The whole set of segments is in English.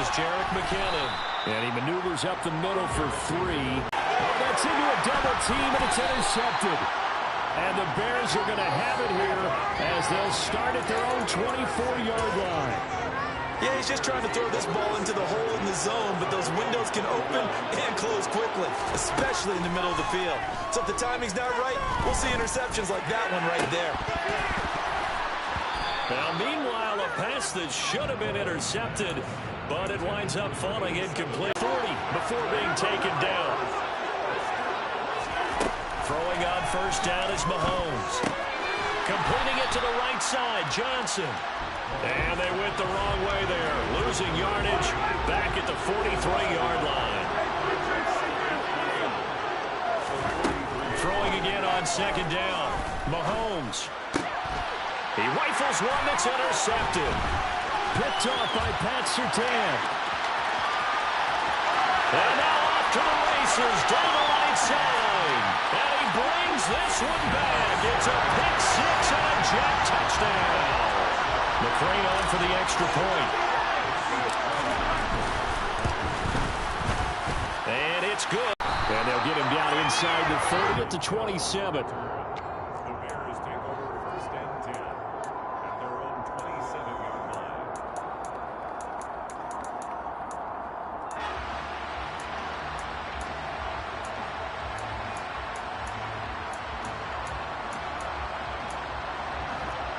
is Jerick McKinnon. And he maneuvers up the middle for 3. Oh, that's into a double team, and it's intercepted. And the Bears are going to have it here as they'll start at their own 24-yard line. Yeah, he's just trying to throw this ball into the hole in the zone, but those windows can open and close quickly, especially in the middle of the field. So if the timing's not right, we'll see interceptions like that one right there. Now, meanwhile, a pass that should have been intercepted, but it winds up falling incomplete. 40 before being taken down. Throwing on first down is Mahomes. Completing it to the right side, Johnson. And they went the wrong way there. Losing yardage back at the 43-yard line. Throwing again on second down. Mahomes. He rifles one that's intercepted. Picked off by Pat Surtain. And now off to the races down the right side. And he brings this one back. It's a pick six and a jet touchdown. McCray on for the extra point. And it's good. And they'll get him down inside the 30 at the 27.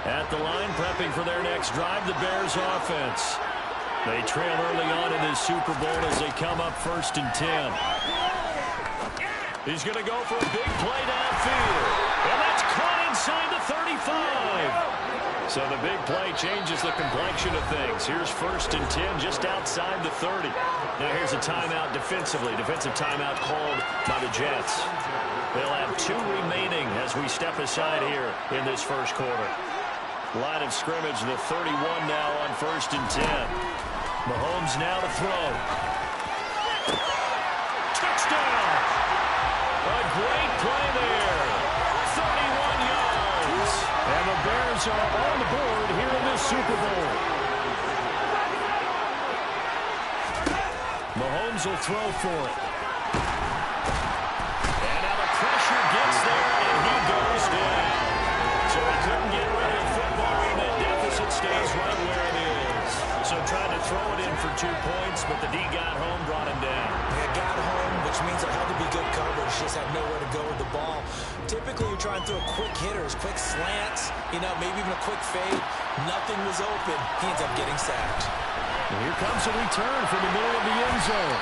At the line, prepping for their next drive, the Bears offense. They trail early on in this Super Bowl as they come up 1st and 10. He's going to go for a big play downfield. And that's caught inside the 35. So the big play changes the complexion of things. Here's 1st and 10 just outside the 30. Now here's a timeout defensively. Defensive timeout called by the Jets. They'll have 2 remaining as we step aside here in this first quarter. Line of scrimmage, the 31 now on 1st and 10. Mahomes now to throw. Touchdown! A great play there. 31 yards. And the Bears are on the board here in this Super Bowl. Mahomes will throw for it. And now the pressure gets there, and he goes down. So he couldn't get rid of the football, and that deficit stays right where it is. So tried to throw it in for 2 points, but the D got home, brought him down. Yeah, got home, which means it had to be good coverage. Just had nowhere to go with the ball. Typically, you're trying to throw quick hitters, quick slants, maybe even a quick fade. Nothing was open. He ends up getting sacked. And here comes a return from the middle of the end zone.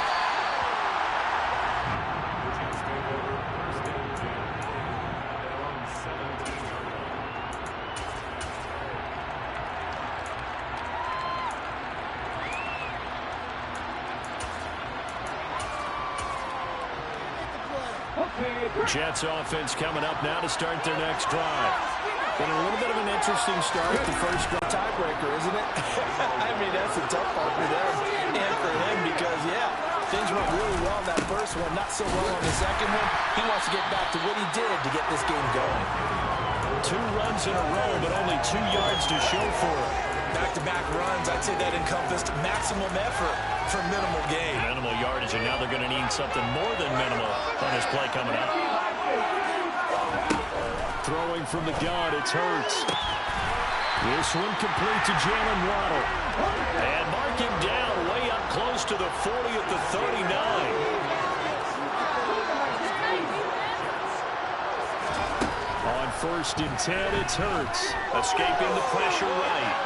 Jets offense coming up now to start their next drive. Been a little bit of an interesting start. The first drive. Tiebreaker, isn't it? I mean, that's a tough part for them and for him because, things went really well in that first one, not so well on the second one. He wants to get back to what he did to get this game going. 2 runs in a row, but only 2 yards to show for it. Back-to-back runs, I'd say that encompassed maximum effort for minimal gain. Minimal yardage, and now they're going to need something more than minimal on this play coming up. Throwing from the gun, it's Hurts. This one complete to Jalen Waddle. And mark him down way up close to the 40 at the 39. On 1st and 10, it's Hurts. Escaping the pressure right.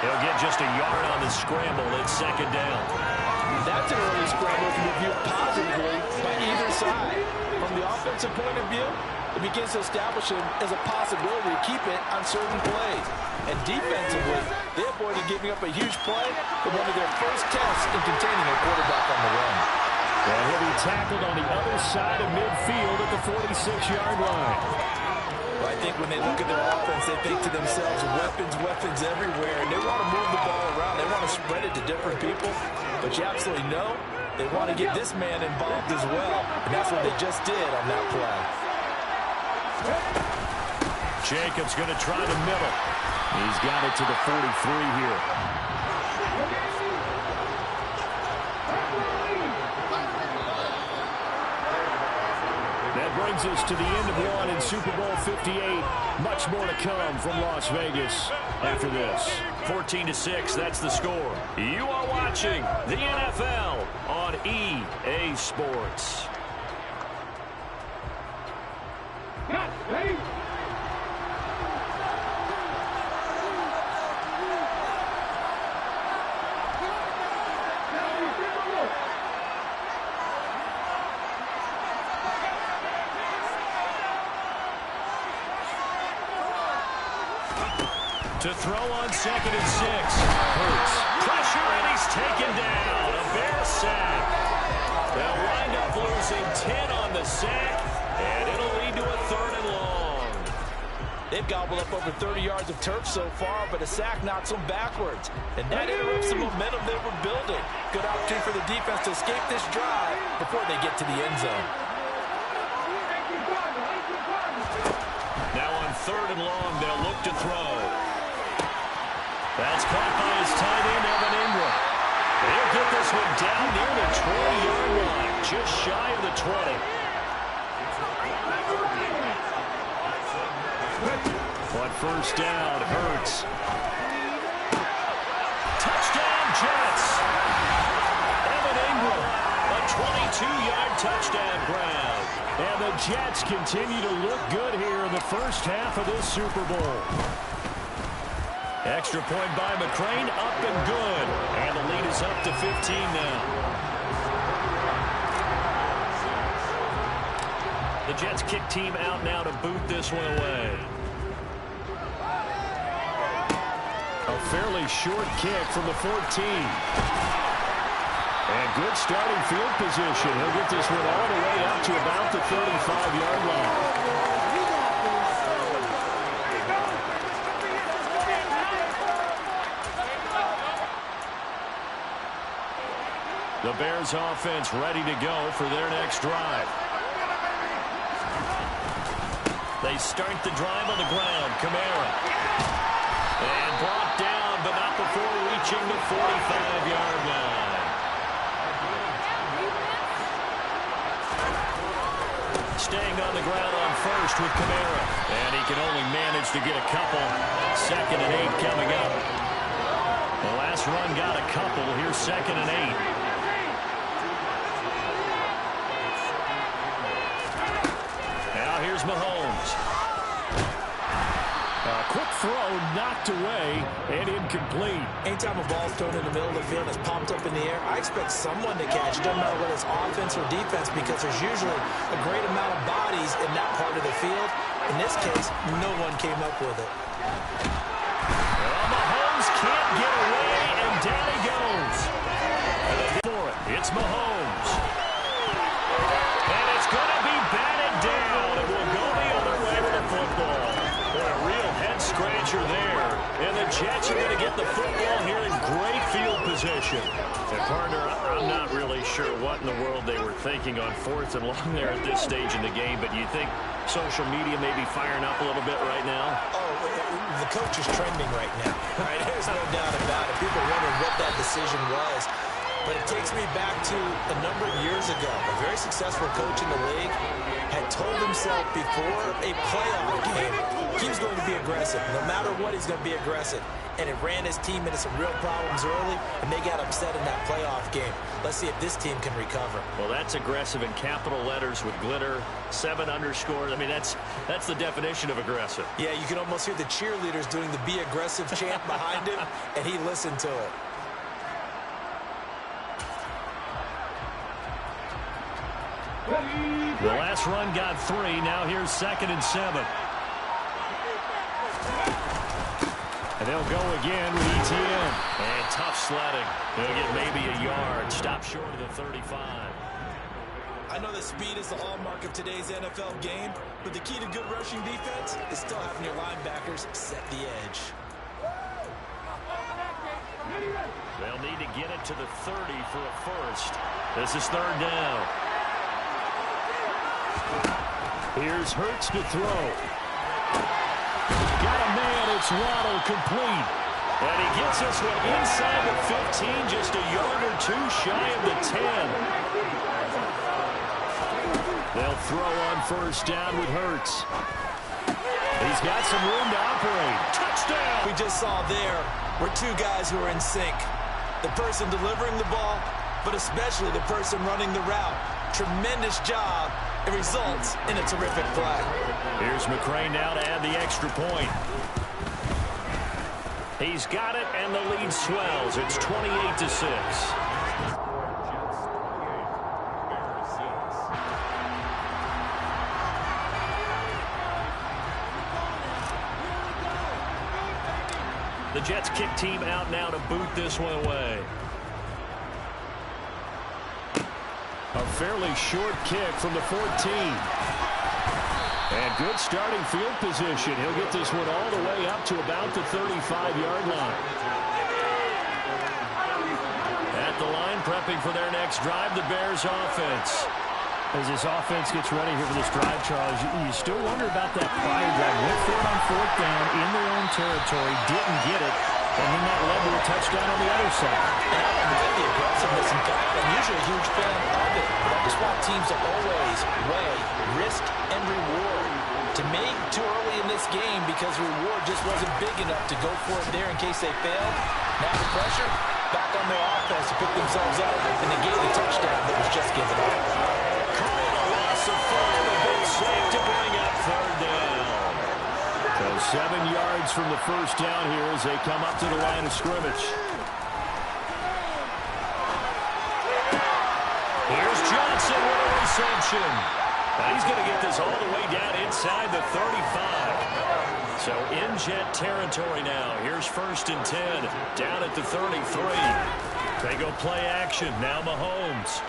He'll get just a yard on the scramble. It's 2nd down. That's an early scramble can be viewed positively by either side. From the offensive point of view, it begins to establish him as a possibility to keep it on certain plays. And defensively, they avoided giving up a huge play for one of their first tests in containing a quarterback on the run. And he'll be tackled on the other side of midfield at the 46-yard line. Well, I think when they look at their offense, they think to themselves, weapons everywhere. And they want to move the ball around. They want to spread it to different people. But you absolutely know they want to get this man involved as well. And that's what they just did on that play. Jacobs going to try the middle. He's got it to the 43 here. brings us to the end of one in Super Bowl 58. Much more to come from Las Vegas after this. 14-6, that's the score. You are watching the NFL on EA Sports. Ready? To throw on 2nd and 6. Hurts. Pressure, and he's taken down. A Bear sack. They'll wind up losing 10 on the sack, and it'll lead to a 3rd and long. They've gobbled up over 30 yards of turf so far, but a sack knocks them backwards. And that interrupts the momentum they were building. Good opportunity for the defense to escape this drive before they get to the end zone. Now on 3rd and long, they'll look to throw. That's caught by his tight end, Evan Ingram. He'll get this one down near the 20-yard line, just shy of the 20. On 1st down, Hurts. Touchdown, Jets. Evan Ingram, a 22-yard touchdown grab. And the Jets continue to look good here in the first half of this Super Bowl. Extra point by McCrane, up and good. And the lead is up to 15 now. The Jets kick team out now to boot this one away. A fairly short kick from the 14. And good starting field position. He'll get this one all the way up to about the 35-yard line. The Bears offense ready to go for their next drive. They start the drive on the ground. Kamara. And brought down, but not before reaching the 45-yard line. Staying on the ground on 1st with Kamara. And he can only manage to get a couple. 2nd and 8 coming up. The last run got a couple. Here's 2nd and 8. Here's Mahomes. Quick throw, knocked away, and incomplete. Anytime a ball's thrown in the middle of the field and it's popped up in the air, I expect someone to catch it. Doesn't matter whether it's offense or defense, because there's usually a great amount of bodies in that part of the field. In this case, no one came up with it. Well, Mahomes can't get away, and down he goes. For it, it's Mahomes. And it's going to be batted down. It will go the other way with the football. Boy, a real head-scratcher there. And the Jets are going to get the football here in great field position. And, partner, I'm not really sure what in the world they were thinking on 4th and long there at this stage in the game, but you think social media may be firing up a little bit right now? Oh, the coach is trending right now. Right? There's no doubt about it. People wondering what that decision was. But it takes me back to a number of years ago. A very successful coach in the league had told himself before a playoff game he was going to be aggressive. No matter what, he's going to be aggressive. And it ran his team into some real problems early, and they got upset in that playoff game. Let's see if this team can recover. Well, that's aggressive in capital letters with glitter, 7 underscores. I mean, that's the definition of aggressive. Yeah, you can almost hear the cheerleaders doing the "Be Aggressive" chant behind him, and he listened to it. The last run got 3. Now here's 2nd and 7. And they'll go again with ETN. And tough sledding. They'll get maybe a yard. Stop short of the 35. I know that speed is the hallmark of today's NFL game, but the key to good rushing defense is still having your linebackers set the edge. They'll need to get it to the 30 for a first. This is 3rd down. Here's Hurts to throw. Got a man, it's Waddle, complete. And he gets this one inside the 15, just a yard or 2 shy of the 10. They'll throw on first down with Hurts. He's got some room to operate. Touchdown! We just saw there were two guys who are in sync. The person delivering the ball, but especially the person running the route. Tremendous job. It results in a terrific play. Here's McCray now to add the extra point. He's got it, and the lead swells. It's 28-6. The Jets kick team out now to boot this one away. A fairly short kick from the 14. And good starting field position. He'll get this one all the way up to about the 35-yard line. At the line, prepping for their next drive, the Bears offense. As this offense gets ready here for this drive, Charles, you still wonder about that prior drive. Went for it on fourth down in their own territory, didn't get it, and then that led to a touchdown on the other side. And I don't like the aggressiveness. In fact, I'm usually a huge fan of it, but I just want teams to always weigh risk and reward. To me, too early in this game because the reward just wasn't big enough to go for it there in case they failed. Now the pressure back on their offense to pick themselves up and negate the touchdown that was just given up. Calling a loss of 5, a big save to bring up third down. So 7 yards from the first down here as they come up to the line of scrimmage. Here's Johnson with a reception. He's going to get this all the way down inside the 35. So in Jet territory now. Here's 1st and 10 down at the 33. They go play action. Now Mahomes.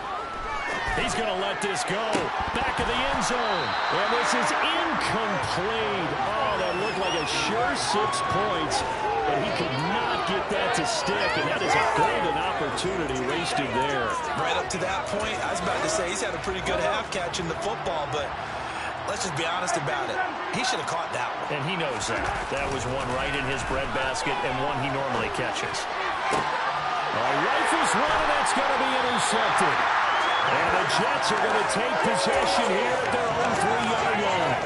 He's going to let this go. Back of the end zone. And this is incomplete. Oh, that looked like a sure 6 points. But he could not get that to stick. And that is a golden opportunity wasted there. Right up to that point, I was about to say he's had a pretty good half catching the football, but let's just be honest about it. He should have caught that one. And he knows that. That was one right in his breadbasket and one he normally catches. Rifles one, and that's going to be intercepted. And the Jets are going to take possession here at their own 3-yard line.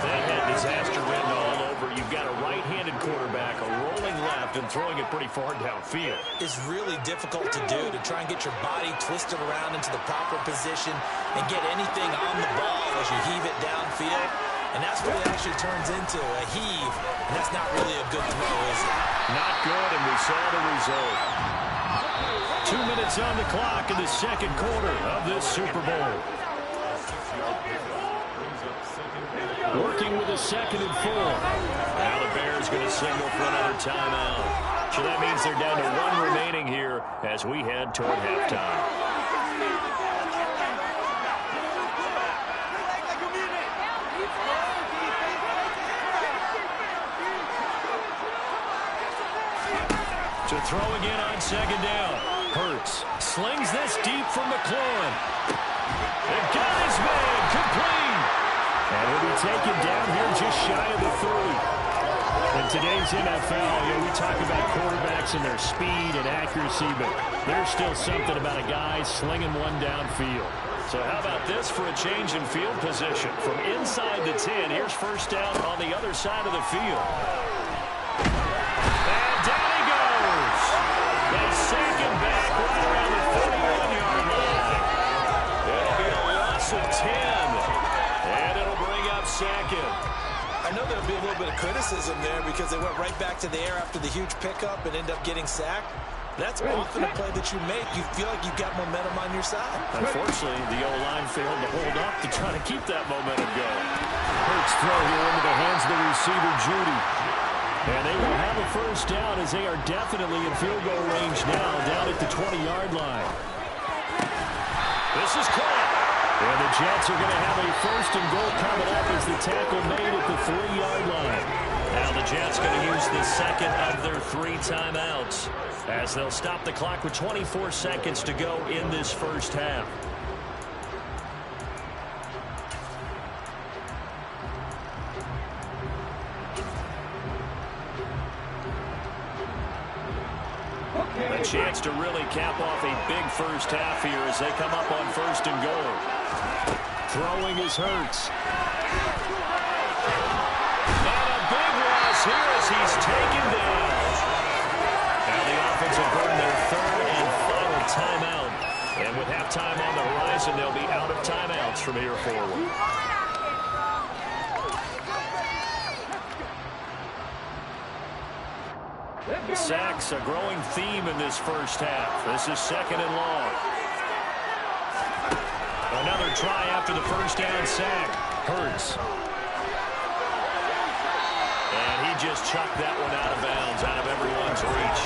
They had disaster written all over. You've got a right-handed quarterback, a rolling left, and throwing it pretty far downfield. It's really difficult to do, to try and get your body twisted around into the proper position and get anything on the ball as you heave it downfield. And that's what it actually turns into, a heave. And that's not really a good throw, is it? Not good, and we saw the result. 2 minutes on the clock in the second quarter of this Super Bowl. Working with a 2nd and 4. Now the Bears going to signal for another timeout. So that means they're down to 1 remaining here as we head toward halftime. To throw again on 2nd down. Hurts slings this deep from McLaurin. They've got his man complete. And he'll be taken down here just shy of the 30. In today's NFL, we talk about quarterbacks and their speed and accuracy, but there's still something about a guy slinging one downfield. So how about this for a change in field position? From inside the 10, here's 1st down on the other side of the field. And down he goes. They sack him back right around the 41-yard line. It'll be a loss of 10. And it'll bring up 2nd. I know there'll be a little bit of criticism there because they went right back to the air after the huge pickup and end up getting sacked. That's often a play that you make. You feel like you've got momentum on your side. Unfortunately, the O-line failed to hold up to try to keep that momentum going. Hurts throw here into the hands of the receiver, Judy. And they will have a 1st down as they are definitely in field goal range now, down at the 20-yard line. This is caught. And the Jets are going to have a 1st and goal coming up as the tackle made at the 3-yard line. Now the Jets going to use the 2nd of their 3 timeouts as they'll stop the clock with 24 seconds to go in this 1st half. A chance to really cap off a big 1st half here as they come up on 1st and goal. Throwing is Hurts. And a big loss here as he's taken down. Now the offense will burn their third and final timeout. And with halftime on the horizon, they'll be out of timeouts from here forward. Sacks, a growing theme in this first half. This is second and long. Another try after the first down sack. Hurts. And he just chucked that one out of bounds, out of everyone's reach.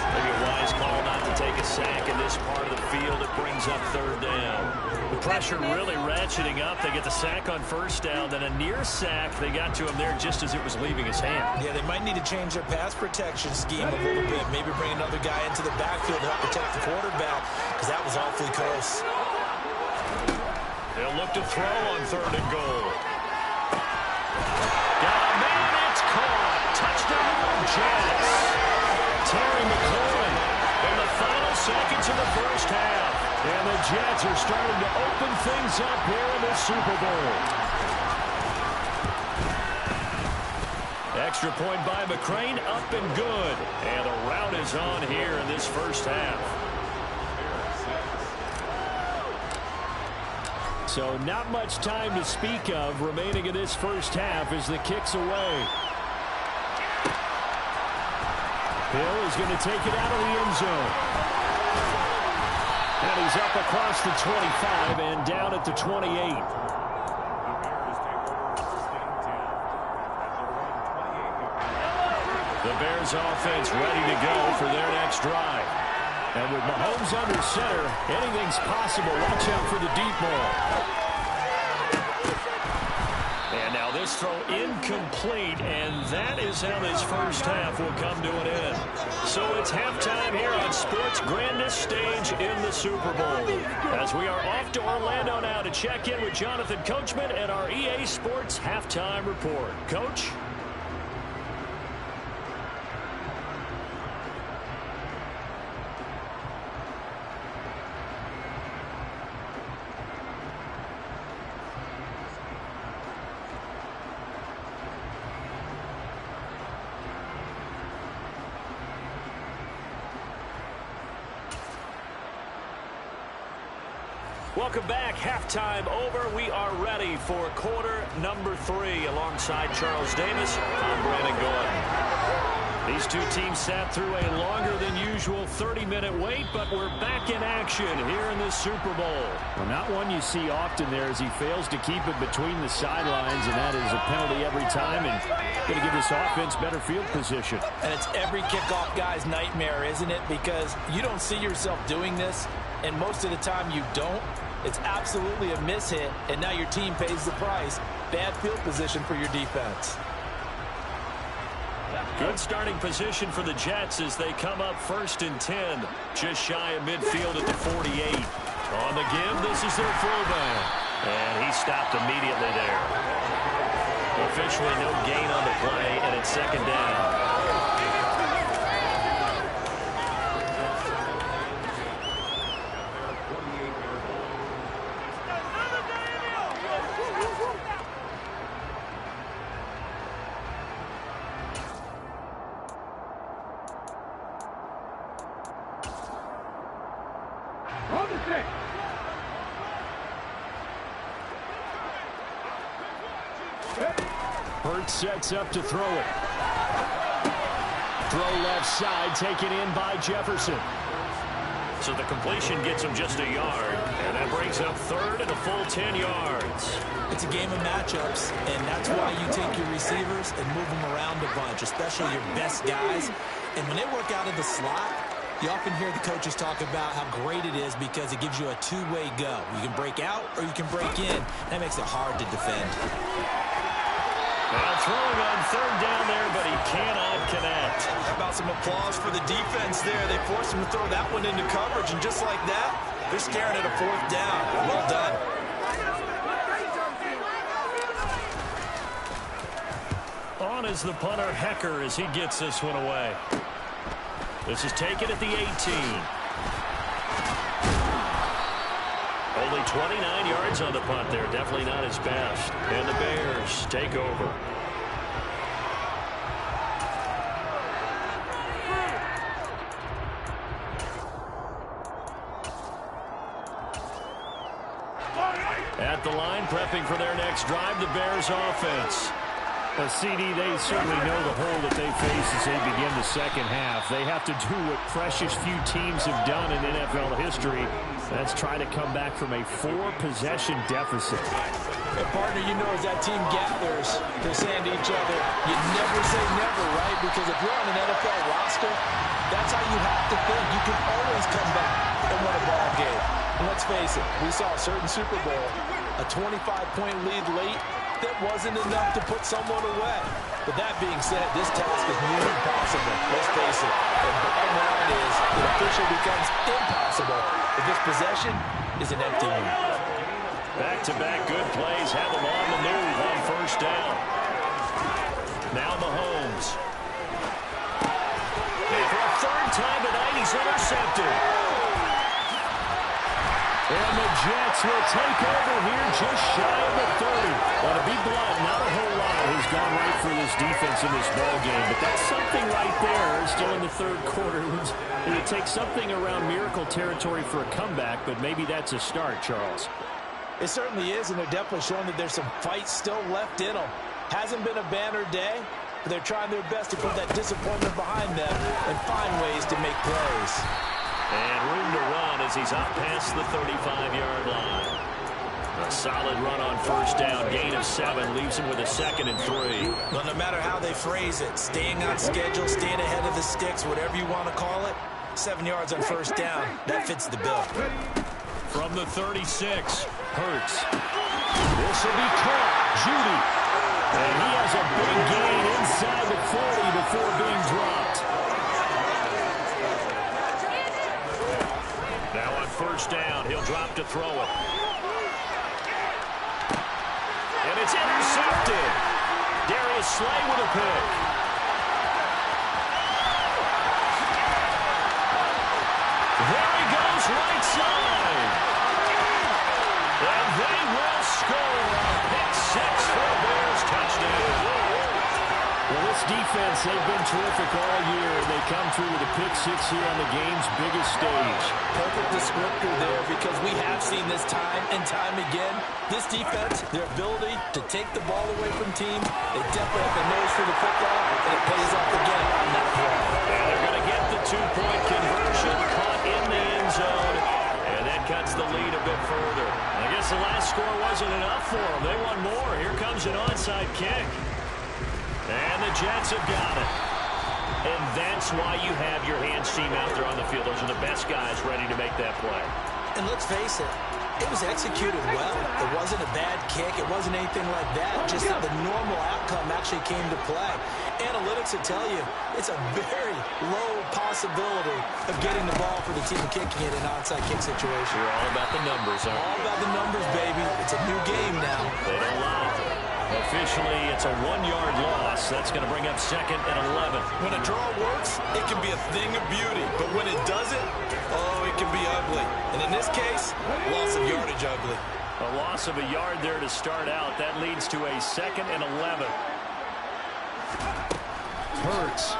Maybe a wise call not to take a sack in this part of the field. It brings up third down. The pressure really ratcheting up. They get the sack on first down, then a near sack. They got to him there just as it was leaving his hand. Yeah, they might need to change their pass protection scheme a little bit. Maybe bring another guy into the backfield to help protect the quarterback, because that was awfully close. They'll look to throw on third and goal. Got a man, it's caught. Touchdown, Jets. Terry McLaurin in the final seconds of the first half. And the Jets are starting to open things up here in the Super Bowl. Extra point by McCrane, up and good. And the rout is on here in this first half. So not much time to speak of remaining in this first half as the kick's away. Hill is going to take it out of the end zone. And he's up across the 25 and down at the 28. The Bears offense ready to go for their next drive. And with Mahomes under center, anything's possible. Watch out for the deep ball. And now this throw incomplete, and that is how this first half will come to an end. So it's halftime here on sports' grandest stage in the Super Bowl. As we are off to Orlando now to check in with Jonathan Coachman and our EA Sports Halftime Report. Coach? Welcome back. Halftime over. We are ready for quarter number 3. Alongside Charles Davis, I'm Brandon Gordon. These two teams sat through a longer than usual 30-minute wait, but we're back in action here in this Super Bowl. Well, not one you see often there as he fails to keep it between the sidelines, and that is a penalty every time, and going to give this offense better field position. And it's every kickoff guy's nightmare, isn't it? Because you don't see yourself doing this, and most of the time you don't. It's absolutely a mishit, and now your team pays the price. Bad field position for your defense. Good starting position for the Jets as they come up 1st and 10. Just shy of midfield at the 48. On the give, this is their fullback. And he stopped immediately there. Officially no gain on the play, and it's second down. Hurts sets up to throw it. Throw left side, taken in by Jefferson. So the completion gets him just a yard, and that brings up third and a full 10 yards. It's a game of matchups, and that's why you take your receivers and move them around a bunch, especially your best guys. And when they work out of the slot, you often hear the coaches talk about how great it is because it gives you a two-way go. You can break out or you can break in. That makes it hard to defend. Now throwing on third down there, but he cannot connect. How about some applause for the defense there? They forced him to throw that one into coverage, and just like that, they're staring at a 4th down. Well done. On is the punter, Hecker, as he gets this one away. This is taken at the 18. Only Only 29 yards on the punt there. Definitely not his best. And the Bears take over. At the line, prepping for their next drive, the Bears offense. CD, they certainly know the hole that they face as they begin the second half. They have to do what precious few teams have done in NFL history. That's try to come back from a 4-possession deficit. And partner, you know, as that team gathers, they're saying to each other, you never say never, right? Because if you're on an NFL roster, that's how you have to think. You can always come back and win a ball game. And let's face it, we saw a certain Super Bowl, a 25-point lead late, that wasn't enough to put someone away. But that being said, this task is nearly impossible. Let's face it. The bottom line is it officially becomes impossible if this possession is an empty one. Back-to-back good plays have them on the move on first down. Now Mahomes. And for a third time tonight, he's intercepted. And the Jets will take over here just shy of the 30. Well, to be blunt, not a whole lot has gone right for this defense in this ball game, but that's something right there. Still in the third quarter. It would take something around miracle territory for a comeback, but maybe that's a start, Charles. It certainly is, and they're definitely showing that there's some fight still left in them. Hasn't been a banner day, but they're trying their best to put that disappointment behind them and find ways to make plays. And room to run as he's up past the 35-yard line. A solid run on first down. Gain of 7 leaves him with a 2nd and 3. Well, no matter how they phrase it, staying on schedule, staying ahead of the sticks, whatever you want to call it, 7 yards on first down, that fits the bill. From the 36, Hurts. This will be caught. Judy. And he has a big gain inside the 40 before being dropped. Now on first down, he'll drop to throw it. And it's intercepted. Darius Slay with a pick. There he goes, right side. And they will score a pick 6 for a Bears touchdown. Well, this defense, they've been terrific all year. They come through with a pick 6 here on the game's biggest stage. Perfect descriptor there, because we have seen this time and time again. This defense, their ability to take the ball away from teams, they definitely have the nose for the football, and it pays off again on that play. And they're going to get the 2-point conversion, caught in the end zone, and that cuts the lead a bit further. I guess the last score wasn't enough for them. They want more. Here comes an onside kick. And the Jets have got it. And that's why you have your hands team out there on the field. Those are the best guys ready to make that play. And let's face it, it was executed well. It wasn't a bad kick. It wasn't anything like that. Just that the normal outcome actually came to play. Analytics will tell you it's a very low possibility of getting the ball for the team kicking it in an onside kick situation. You're all about the numbers, aren't you? All about the numbers, baby. It's a new game now. They don't lie. Officially, it's a 1-yard loss. That's going to bring up 2nd and 11. When a draw works, it can be a thing of beauty. But when it doesn't, oh, it can be ugly. And in this case, loss of yardage ugly. A loss of a yard there to start out. That leads to a 2nd and 11. Hurts.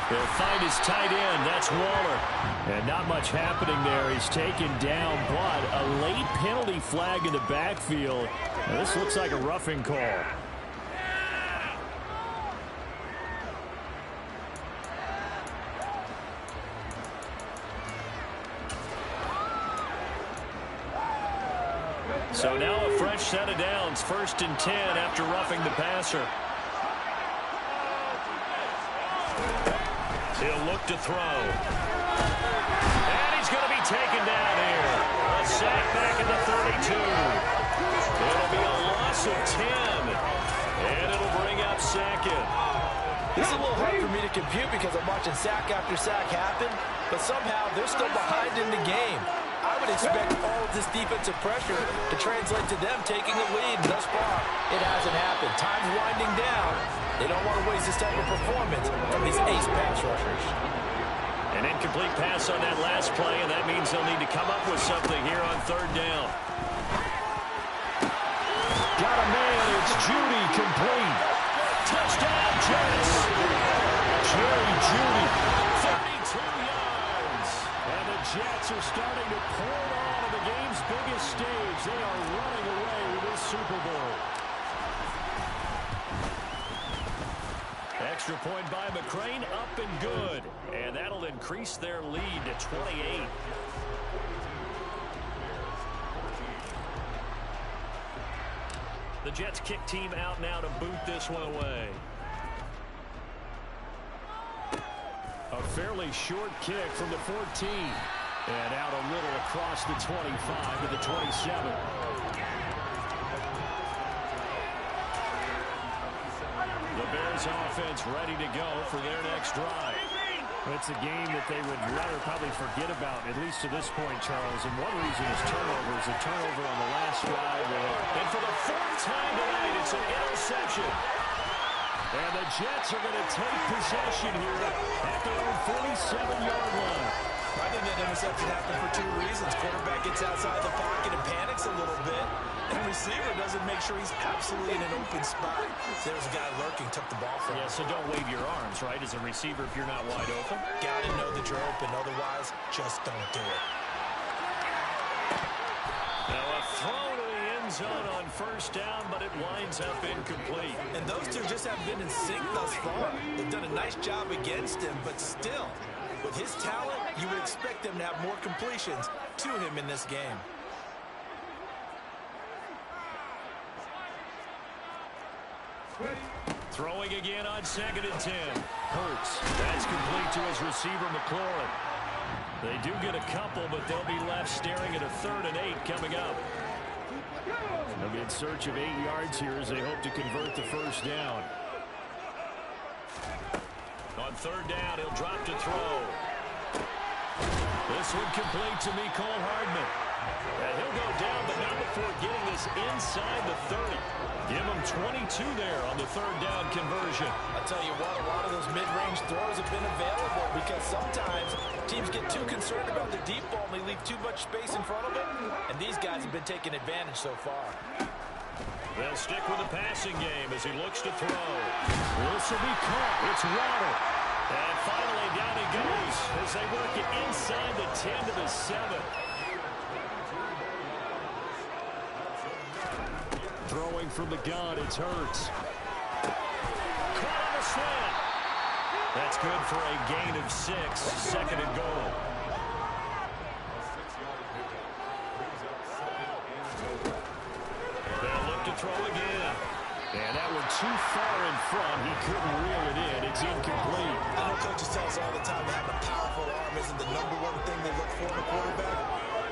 They'll find his tight end. That's Waller. And not much happening there. He's taken down, but a late penalty flag in the backfield. Now, this looks like a roughing call. So now a fresh set of downs. 1st and 10 after roughing the passer. He'll look to throw. And he's going to be taken down here. A sack back at the 32. It'll be a loss of 10. And it'll bring up 2nd. This is a little hard for me to compute because I'm watching sack after sack happen, but somehow they're still behind in the game. I would expect all of this defensive pressure to translate to them taking a lead. Thus far, it hasn't happened. Time's winding down. They don't want to waste this type of performance from these ace pass rushers. An incomplete pass on that last play, and that means they'll need to come up with something here on third down. Got a man. It's Judy, complete. Touchdown, Jets. Jerry Judy. 32 yards. And the Jets are starting to pour it on the game's biggest stage. They are running away with this Super Bowl. Extra point by McCrane, up and good. And that'll increase their lead to 28. The Jets kick team out now to boot this one away. A fairly short kick from the 14. And out a little across the 25 to the 27. The Bears offense ready to go for their next drive. It's a game that they would rather probably forget about, at least to this point, Charles. And one reason is turnovers. A turnover on the last drive. And for the fourth time tonight, it's an interception. And the Jets are going to take possession here at their own 47-yard line. I think that interception happened for two reasons. Quarterback gets outside the pocket and panics a little bit. And receiver doesn't make sure he's absolutely in an open spot. There's a guy lurking, took the ball from him. Yeah, so don't wave your arms, right, as a receiver if you're not wide open. Got to know that you're open. Otherwise, just don't do it. Now a throw to the end zone on first down, but it winds up incomplete. And those two just haven't been in sync thus far. They've done a nice job against him, but still, with his talent, you would expect him to have more completions to him in this game. Throwing again on 2nd and 10. Hurts. That's complete to his receiver, McLaurin. They do get a couple, but they'll be left staring at a 3rd and 8 coming up. They'll be in search of 8 yards here as they hope to convert the first down. On 3rd down, he'll drop to throw. This one complete to Mecole Hardman. And he'll go down, but not before getting this inside the 30. Give him 22 there on the 3rd down conversion. I'll tell you what, a lot of those mid-range throws have been available because sometimes teams get too concerned about the deep ball and they leave too much space in front of them. And these guys have been taking advantage so far. They'll stick with the passing game as he looks to throw. This will be caught. It's Waddle. And finally down he goes as they work it inside the 10 to the 7. Throwing from the gun, it's Hurts. Caught on the slant. That's good for a gain of 6. 2nd and goal. They'll look to throw again. And that one too far in front. He couldn't reel it in. It's incomplete. I know coaches tell us all the time that having a powerful arm isn't the #1 thing they look for in a quarterback.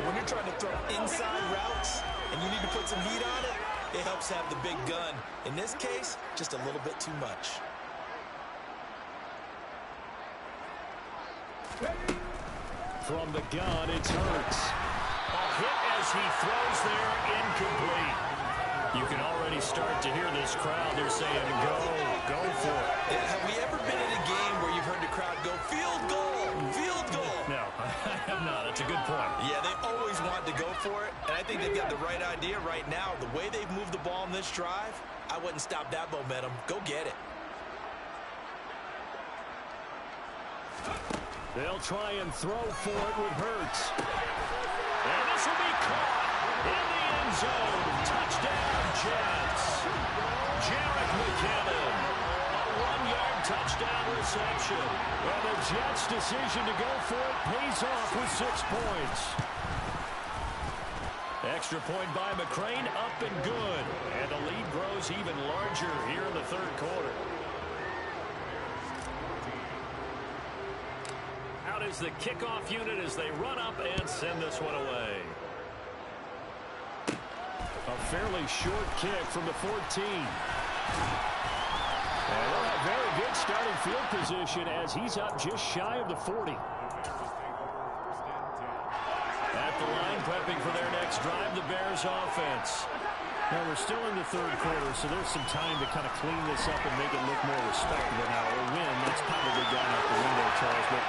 When you're trying to throw inside routes and you need to put some heat on it, it helps have the big gun. In this case, just a little bit too much. From the gun, it's Hurts. A hit as he throws there, incomplete. You can already start to hear this crowd. They're saying, go for it. Yeah, have we ever been in a game where you've heard the crowd go, field goal, field goal? No, I have not. That's a good point. Yeah, they always want to go for it, and I think they've got the right idea right now. The way they've moved the ball in this drive, I wouldn't stop that momentum. Go get it. They'll try and throw for it with Hurts. And this will be caught in the end zone. Touchdown, Jets. Jarek McKinnon. A 1-yard touchdown reception. Well, the Jets' decision to go for it pays off with 6 points. Extra point by McCrane, up and good. And the lead grows even larger here in the 3rd quarter. Out is the kickoff unit as they run up and send this one away. A fairly short kick from the 14. And a very good starting field position as he's up just shy of the 40. At the line, prepping for their next drive, the Bears offense. Now, we're still in the 3rd quarter, so there's some time to kind of clean this up and make it look more respectable now. A win, that's probably gone out the window, Charles. But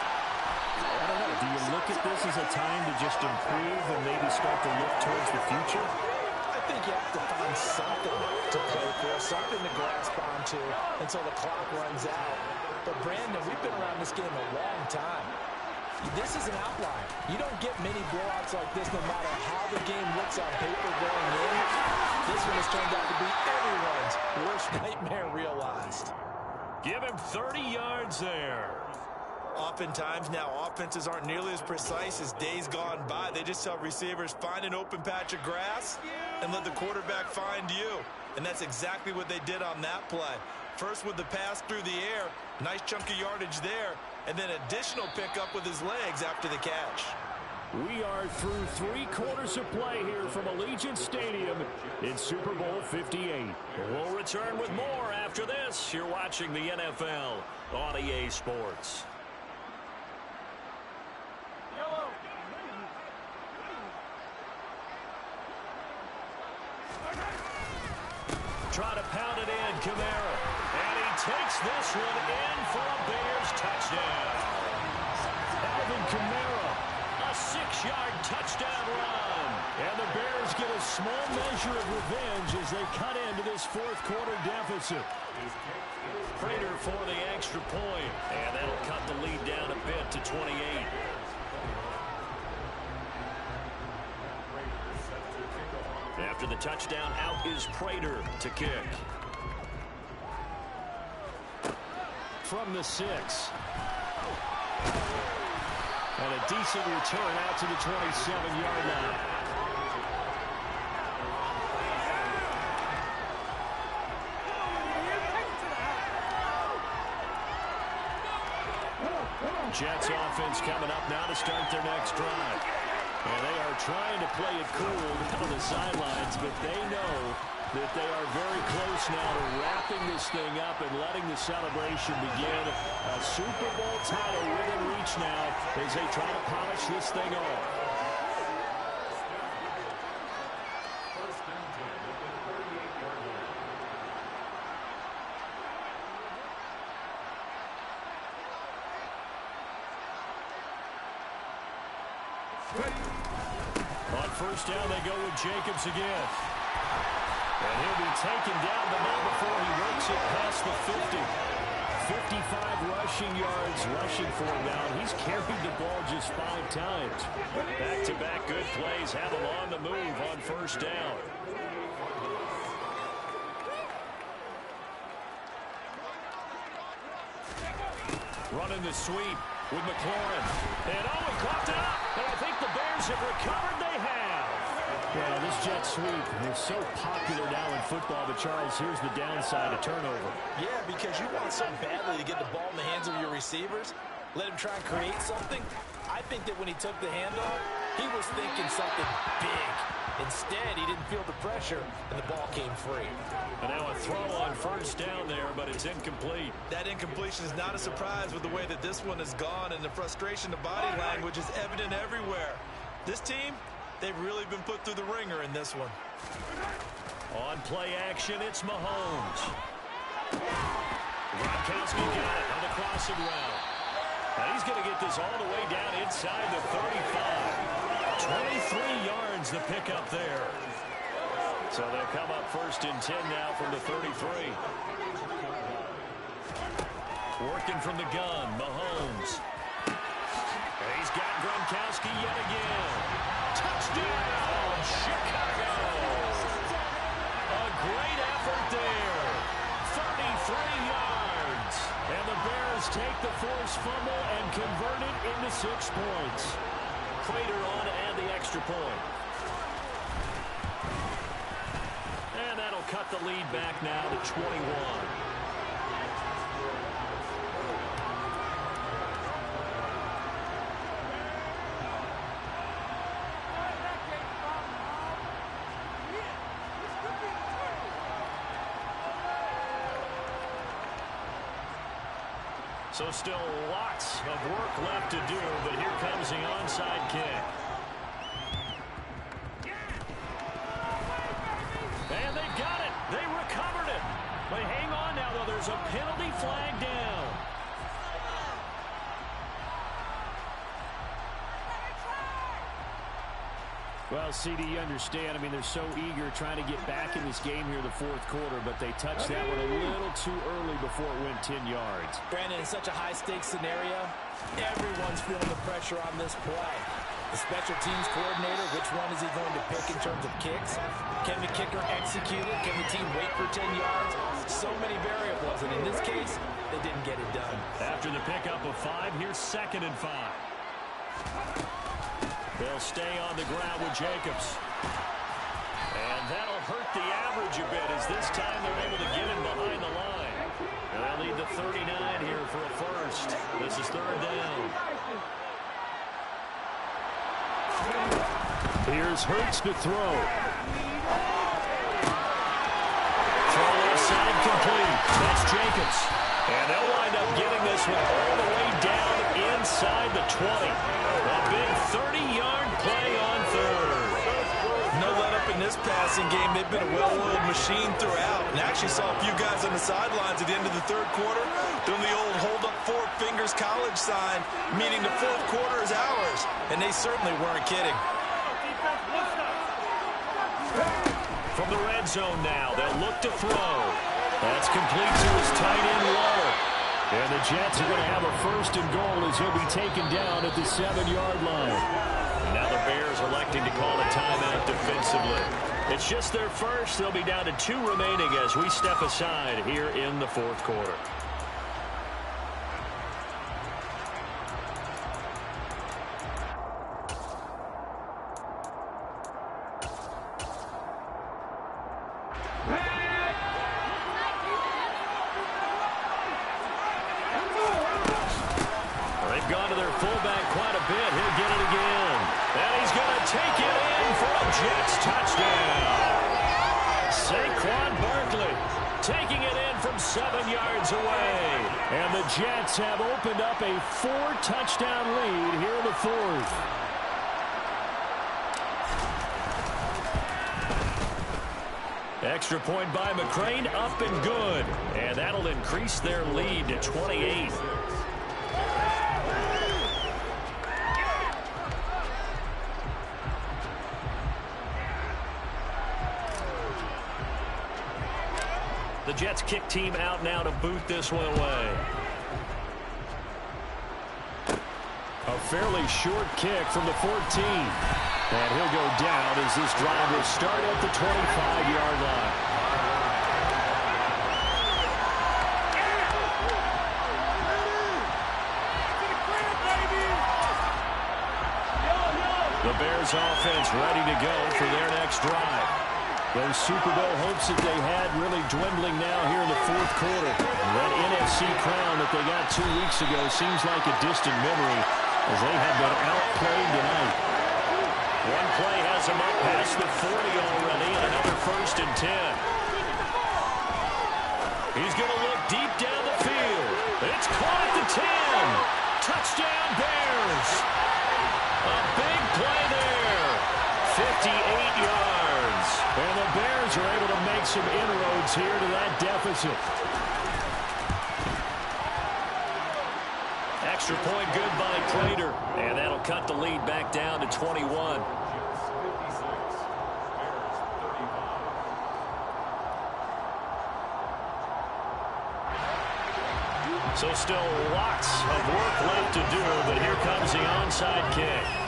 look at this as a time to just improve and maybe start to look towards the future? I think you have to find something to play for, something to grasp onto until the clock runs out. But, Brandon, we've been around this game a long time. This is an outlier. You don't get many blowouts like this no matter how the game looks on paper going in. This one has turned out to be everyone's worst nightmare realized. Give him 30 yards there. Oftentimes now, offenses aren't nearly as precise as days gone by. They just tell receivers, find an open patch of grass and let the quarterback find you. And that's exactly what they did on that play. First with the pass through the air, nice chunk of yardage there, and then additional pickup with his legs after the catch. We are through 3 quarters of play here from Allegiant Stadium in Super Bowl 58. We'll return with more after this. You're watching the NFL on EA Sports. Try to pound it in, Kamara. And he takes this one in for a Bears touchdown. Alvin Kamara, a 6-yard touchdown run. and the Bears get a small measure of revenge as they cut into this fourth quarter deficit. Prater for the extra point, and that'll cut the lead down a bit to 28. After the touchdown, out is Prater to kick. From the 6. And a decent return out to the 27-yard line. Jets offense coming up now to start their next drive. And they are trying to play it cool on the sidelines, but they know that they are very close now to wrapping this thing up and letting the celebration begin. A Super Bowl title within reach now as they try to polish this thing off. On first down, they go with Jacobs again. And he'll be taken down, but not before he works it past the 50. 55 rushing yards rushing for him now. He's carried the ball just 5 times. Back-to-back good plays have him on the move on first down. Running the sweep with McLaurin. And he caught it up. And I think the Bears have recovered. They have. Well, this jet sweep is so popular now in football, but Charles, here's the downside, a turnover. Yeah, because you want so badly to get the ball in the hands of your receivers, let him try and create something. I think that when he took the handoff, he was thinking something big. Instead, he didn't feel the pressure, and the ball came free. And now a throw on first down there, but it's incomplete. That incompletion is not a surprise with the way that this one has gone, and the frustration, the body language is evident everywhere. This team, they've really been put through the ringer in this one. On play action, it's Mahomes. Gronkowski got it on the crossing route. Now he's going to get this all the way down inside the 35. 23 yards the pickup there. So they'll come up first and 10 now from the 33. Working from the gun, Mahomes. And he's got Gronkowski yet again. Touchdown, Chicago! A great effort there. 33 yards. And the Bears take the forced fumble and convert it into 6 points. Prater on and the extra point. And that'll cut the lead back now to 21. So still lots of work left to do, but here comes the onside kick. And they've got it. They recovered it. But hang on now, though. There's a penalty flag down. Well, CD, you understand. I mean, they're so eager trying to get back in this game here in the fourth quarter, but they touched that one a little too early before it went 10 yards. Brandon, in such a high-stakes scenario, everyone's feeling the pressure on this play. The special teams coordinator, which one is he going to pick in terms of kicks? Can the kicker execute it? Can the team wait for 10 yards? So many variables, and in this case, they didn't get it done. After the pickup of 5, here's 2nd and 5. They'll stay on the ground with Jacobs. And that'll hurt the average a bit as this time they're able to get him behind the line. And they'll need the 39 here for a first. This is 3rd down. Here's Hurts to throw. Throw left side complete. That's Jacobs. And they'll wind up getting this one all the way down inside the 20. A big 30-yard play on 3rd. No let-up in this passing game. They've been a well-oiled machine throughout. And actually saw a few guys on the sidelines at the end of the 3rd quarter doing the old hold-up 4 fingers college sign, meaning the 4th quarter is ours. And they certainly weren't kidding. From the red zone now, they'll look to throw. That's complete to his tight end, Waller. And the Jets are going to have a 1st and goal as he'll be taken down at the 7-yard line. Now the Bears electing to call a timeout defensively. It's just their first. They'll be down to 2 remaining as we step aside here in the 4th quarter. They've gone to their fullback quite a bit. He'll get it again. And he's going to take it in for a Jets touchdown. Saquon Barkley taking it in from 7 yards away. And the Jets have opened up a 4-touchdown lead here in the 4th. Extra point by McCrane, up and good. And that'll increase their lead to 28. The Jets kick team out now to boot this one away. A fairly short kick from the 14. And he'll go down as this drive will start at the 25-yard line. The Bears offense ready to go for their next drive. Those Super Bowl hopes that they had really dwindling now here in the 4th quarter. That NFC crown that they got 2 weeks ago seems like a distant memory as they have been outplayed tonight. One play has him up past the 40 already, and another 1st and 10. He's going to look deep down the field. It's caught at the 10. Touchdown Bears. A big play there. 58 yards. And the Bears are able to make some inroads here to that deficit. Extra point good by Prater. And that'll cut the lead back down to 21. So still lots of work left to do, but here comes the onside kick.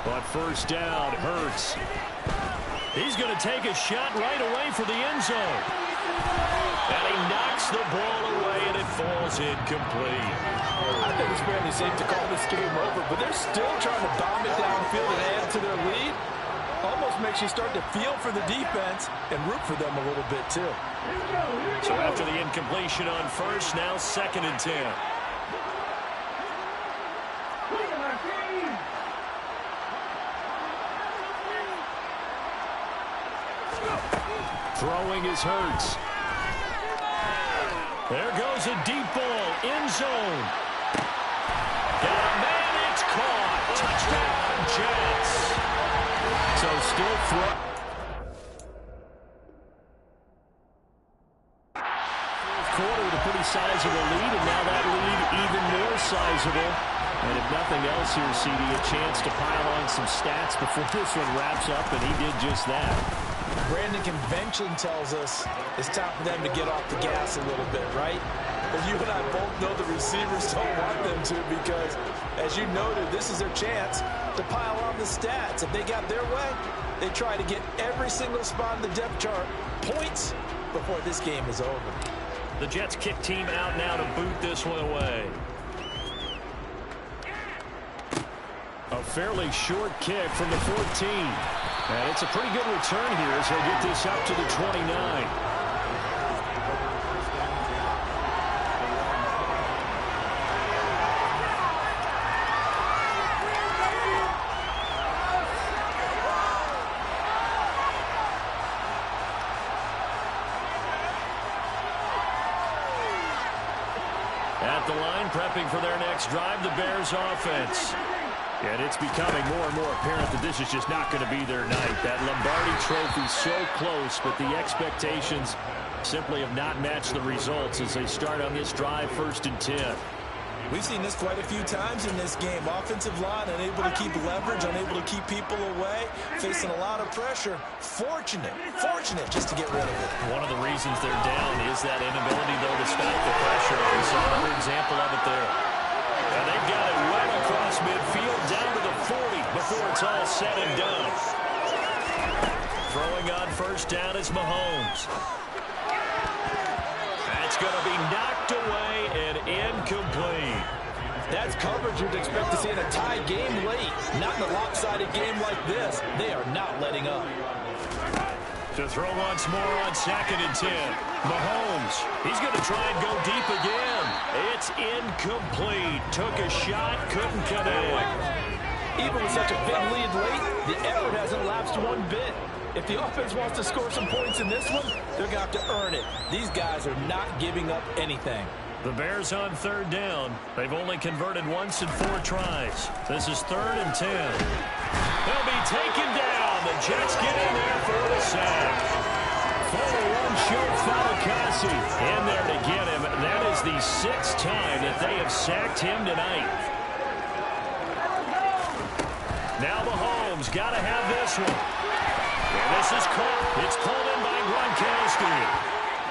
On 1st down, Hurts. He's going to take a shot right away for the end zone. And he knocks the ball away, and it falls incomplete. I think it's fairly safe to call this game over, but they're still trying to bomb it downfield and add to their lead. Almost makes you start to feel for the defense and root for them a little bit, too. So after the incompletion on 1st, now 2nd and 10. Throwing is Hurts. There goes a deep ball, end zone. Got a man, it's caught. Touchdown, Jets. So still throw. Fourth quarter with a pretty sizable lead, and now that lead even more sizable. And if nothing else here, CD, a chance to pile on some stats before this one wraps up, and he did just that. Brandon, convention tells us it's time for them to get off the gas a little bit, right? But you and I both know the receivers don't want them to because, as you noted, this is their chance to pile on the stats. If they got their way, they try to get every single spot in the depth chart points before this game is over. The Jets kick team out now to boot this one away. A fairly short kick from the 14. And it's a pretty good return here as they'll get this up to the 29. At the line, prepping for their next drive, the Bears offense. And it's becoming more and more apparent that this is just not going to be their night. That Lombardi trophy so close, but the expectations simply have not matched the results as they start on this drive 1st and 10. We've seen this quite a few times in this game. Offensive line unable to keep leverage, unable to keep people away, facing a lot of pressure. Fortunate just to get rid of it. One of the reasons they're down is that inability, though, to stop the pressure. We saw another example of it there. And they've got it right across midfield, down to the 40 before it's all said and done. Throwing on 1st down is Mahomes. That's going to be knocked away and incomplete. That's coverage you'd expect to see in a tie game late. Not in a lopsided game like this. They are not letting up. To throw once more on 2nd and 10. Mahomes, he's going to try and go deep again. It's incomplete. Took a shot, couldn't connect. Even with such a big lead late, the effort hasn't lapsed one bit. If the offense wants to score some points in this one, they're going to have to earn it. These guys are not giving up anything. The Bears on 3rd down. They've only converted once in 4 tries. This is 3rd and 10. They'll be taken down. The Jets get in there for the sack. Former one-show Falicassi in there to get him. That is the 6th time that they have sacked him tonight. Now Mahomes got to have this one. And this is caught. It's called in by Gronkowski.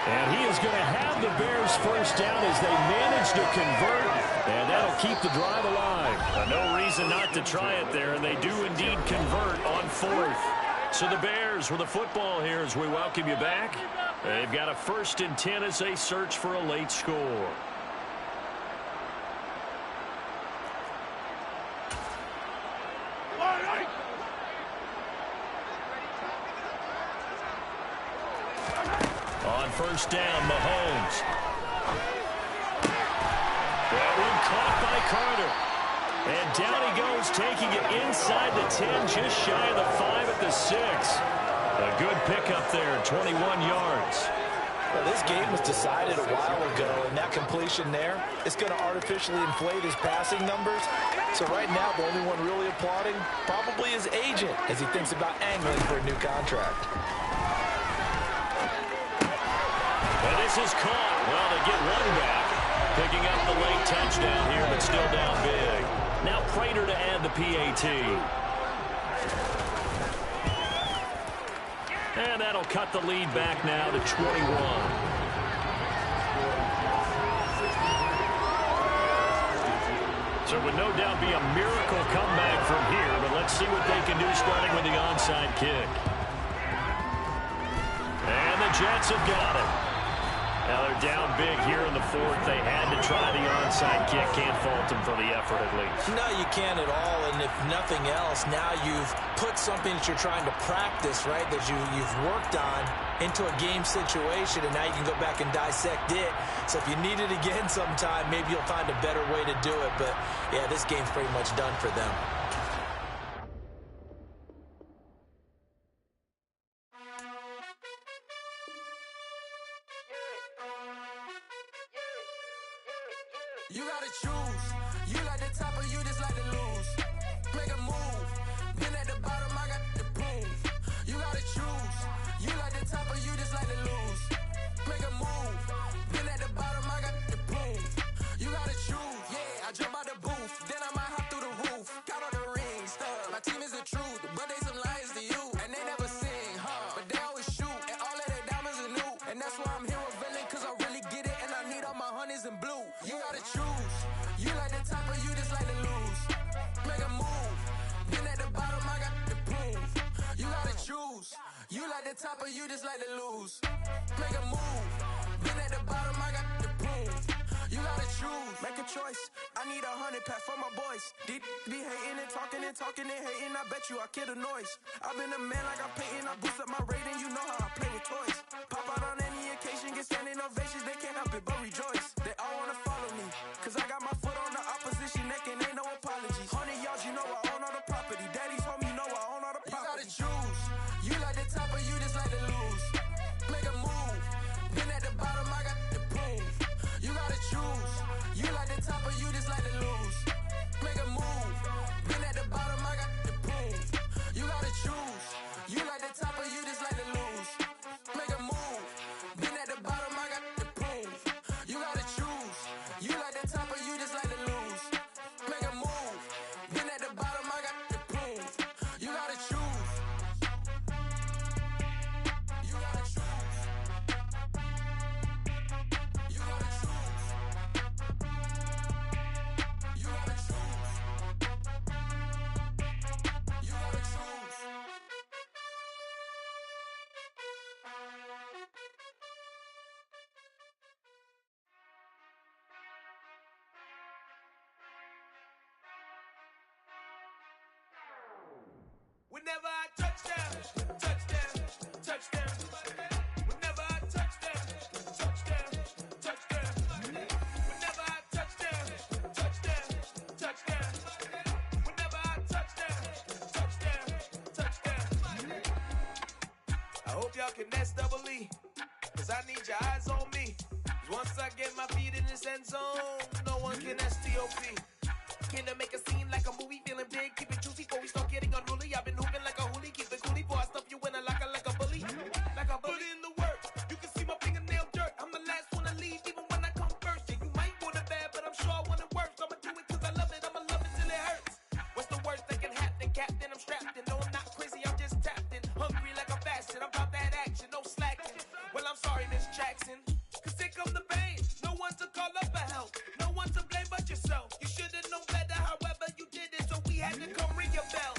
And he is going to have the Bears 1st down as they manage to convert. And that'll keep the drive alive. No reason not to try it there, and they do indeed convert on 4th. So the Bears with the football here as we welcome you back. They've got a 1st and 10 as they search for a late score. On 1st down, Mahomes. That one caught by Carter. And down he goes, taking it inside the 10, just shy of the 5 at the 6. A good pickup there, 21 yards. Well, this game was decided a while ago, and that completion there is going to artificially inflate his passing numbers. So right now, the only one really applauding probably his agent as he thinks about angling for a new contract. And this is caught. Well, they get one back. Picking up the late touchdown here, but still down big. Now Prater to add the PAT. And that'll cut the lead back now to 21. So it would no doubt be a miracle comeback from here, but let's see what they can do starting with the onside kick. And the Jets have got it. Now they're down big here in the 4th. They had to try the onside kick. Can't fault them for the effort at least. No, you can't at all. And if nothing else, now you've put something that you're trying to practice, right, that you've worked on into a game situation, and now you can go back and dissect it. So if you need it again sometime, maybe you'll find a better way to do it. But, yeah, this game's pretty much done for them. You gotta choose. You like the top or you just like to lose. Make a move. Been at the bottom, I got the proof. You gotta choose. You like the top or you just like to lose. Make a move. Been at the bottom, I got the proof. You gotta choose. Yeah, I jump out the booth. Then I might hop through the roof. Got all the rings, stuff. My team is the truth, but they some liars to you. And they never sing, but they always shoot. And all of their diamonds are new. And that's why I'm here with villain, cause I really get it. And I need all my honeys in blue. You gotta choose. You like the top or you just like to lose. Make a move. Been at the bottom, I got the proof. You gotta choose. You like the top or you just like to lose. Make a move. Been at the bottom, I got the proof. You gotta choose. Make a choice. I need 100 pack for my boys. Be hating and talking and hating. I bet you I kill the noise. I've been a man like I'm Peyton. I boost up my rating. You know how I play with toys. Pop out on any occasion, get standing ovations. They can't help it but rejoice. They all wanna follow me, cause I got my foot on the opposition neck and ain't no apologies. 100 yards, you know I own all the property. Daddy's home, you know I own all the property. You gotta choose. You like the top or you just like to lose. Make a move. Been at the bottom, I got the proof. You gotta choose. You like the top or you just like to lose. Make a move. Been at the bottom, I got the proof. You gotta choose. You like the top or you just like to lose. Make a move. Been at the bottom, I got the proof. You gotta choose. You like the top or you just like to lose. Make a move. Been at the bottom, I got the proof. You gotta choose. You gotta choose. You gotta choose. You gotta choose. You gotta choose. Whenever I touchdown, touchdown, touchdown. Whenever I touchdown, touchdown, touchdown. Whenever I touchdown, touchdown, touchdown. Whenever I touchdown, touchdown. I hope y'all can nest double E, cause I need your eyes on me. Cause once I get my feet in this end zone, no one can STOP. Came to make a scene like a movie, feeling big, keep it juicy before we start getting unruly. I've been hooping like a hoolie, keep it coolie before I stuff you in a locker like a bully. Like a bully. Put in the work, you can see my fingernail dirt. I'm the last one to leave, even when I come first. Yeah, you might want it bad, but I'm sure I want it worse. I'ma do it cause I love it, I'ma love it till it hurts. What's the worst that can happen, Captain? I'm strapped in, no I'm not crazy, I'm just tapped in. Hungry like a fasted, I'm about that action, no slacking. Well, I'm sorry, Miss Jackson, cause here come the pain. No one to call up for help, no one to blame but yourself. You should've known better, however you did it, so we had to come ring your bell.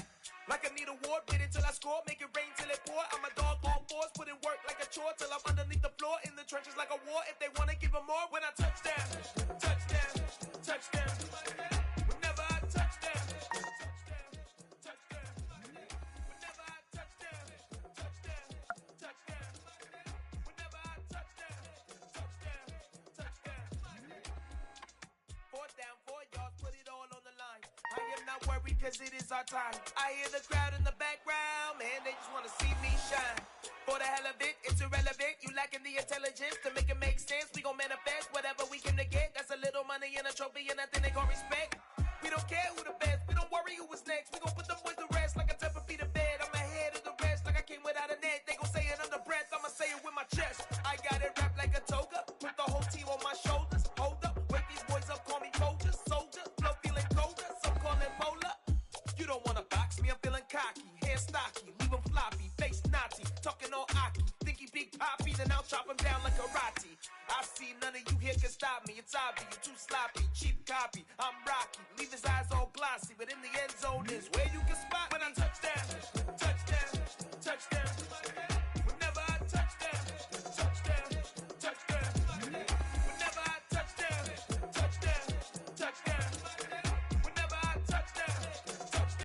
Like I need a award, wait until I score, make it rain till it pour. I'm a dog on fours, put in work like a chore till I'm underneath the floor, in the trenches like a war. If they wanna give them more, when I touchdown, touchdown, touchdown. Whenever I touchdown, touchdown, whenever I touchdown, touchdown. Whenever I touchdown, touchdown. 4th down, 4 yards, put it all on the line. I am not worried cause it is our time. I hear the crowd in the background, man, they just wanna see me shine. For the hell of it, it's irrelevant. You lacking the intelligence to make it make sense. We gon' manifest whatever we came to get. That's a little money and a trophy and nothing they gon' respect. We don't care who the best, we don't worry who was next. We gon' put them boys to rest like a Tempur-Pedic to bed. I'm ahead of the rest like I came without a net. They gon' say it under breath, I'ma say it with my chest. I got it wrapped like a toga, put the whole team on my shoulders. Hold up, wake these boys up, call me Folger, soldier. Flow feeling colder, some call it polar. You don't wanna box me, I'm feeling cocky. Hair stocky, leave him floppy, face naughty. Talking all aki, think he big poppy, then I'll chop him down like karate. I see none of you here can stop me. It's obvious, you too sloppy, cheap copy. I'm Rocky, leave his eyes all glossy, but in the end zone is where you can spot when I touch down.